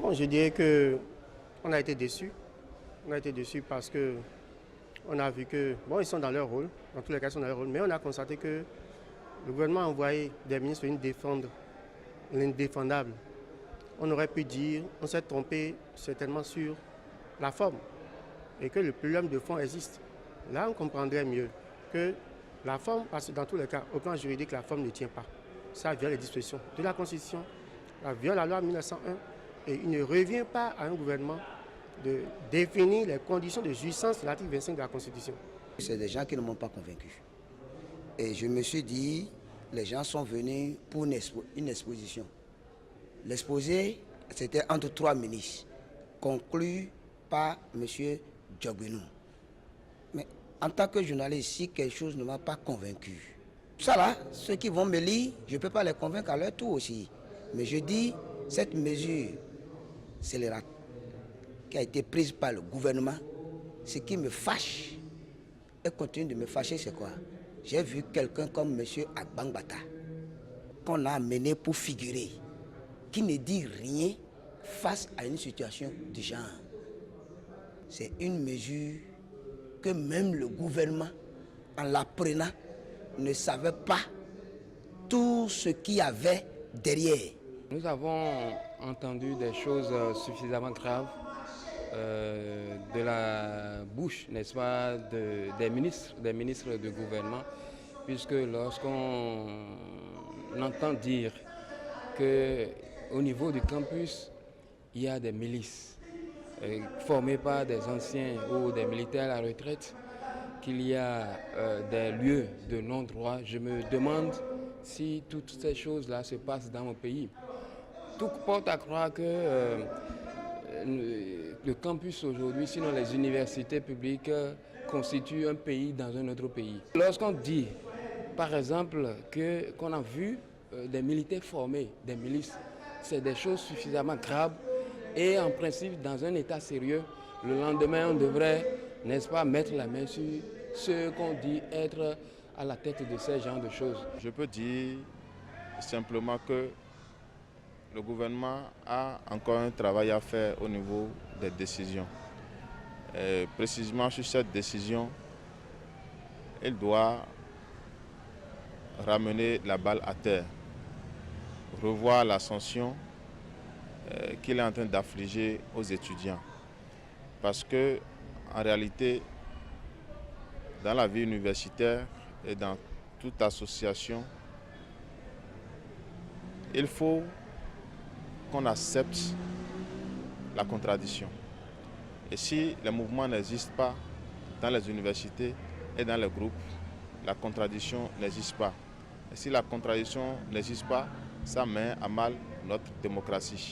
Bon, je dirais qu'on a été déçus. On a été déçus parce que on a vu que, bon, ils sont dans leur rôle, dans tous les cas, ils sont dans leur rôle, mais on a constaté que le gouvernement a envoyé des ministres venir défendre l'indéfendable. On aurait pu dire, on s'est trompé certainement sur la forme et que le problème de fond existe. Là, on comprendrait mieux que la forme, parce que dans tous les cas, au plan juridique, la forme ne tient pas. Ça viole les dispositions de la Constitution, ça viole la loi 1901 et il ne revient pas à un gouvernement de définir les conditions de jouissance de l'article 25 de la Constitution. C'est des gens qui ne m'ont pas convaincu. Et je me suis dit, les gens sont venus pour une exposition. L'exposé, c'était entre 3 ministres, conclu par M. Djogbenou. Mais en tant que journaliste, si quelque chose ne m'a pas convaincu, ça là, ceux qui vont me lire, je ne peux pas les convaincre à leur tour aussi. Mais je dis, cette mesure scélérate qui a été prise par le gouvernement, ce qui me fâche et continue de me fâcher, c'est quoi? J'ai vu quelqu'un comme M. Agbangbata, qu'on a amené pour figurer, qui ne dit rien face à une situation du genre. C'est une mesure que même le gouvernement, en la prenant, ne savait pas tout ce qu'il y avait derrière. Nous avons entendu des choses suffisamment graves de la bouche, n'est-ce pas, des ministres du gouvernement, puisque lorsqu'on entend dire qu'au niveau du campus, il y a des milices formées par des anciens ou des militaires à la retraite, qu'il y a des lieux de non-droit, je me demande si toutes ces choses-là se passent dans mon pays. Tout porte à croire que le campus aujourd'hui, sinon les universités publiques, constituent un pays dans un autre pays. Lorsqu'on dit, par exemple, qu'on a vu des militaires formés, des milices, c'est des choses suffisamment graves et en principe, dans un état sérieux, le lendemain, on devrait, n'est-ce pas, mettre la main sur ceux qu'on dit être à la tête de ces genres de choses. Je peux dire simplement que le gouvernement a encore un travail à faire au niveau des décisions. Et précisément sur cette décision, il doit ramener la balle à terre, revoir la sanction qu'il est en train d'affliger aux étudiants. Parce que, en réalité, dans la vie universitaire et dans toute association, il faut qu'on accepte la contradiction. Et si les mouvements n'existent pas dans les universités et dans les groupes, la contradiction n'existe pas. Et si la contradiction n'existe pas, ça met à mal notre démocratie.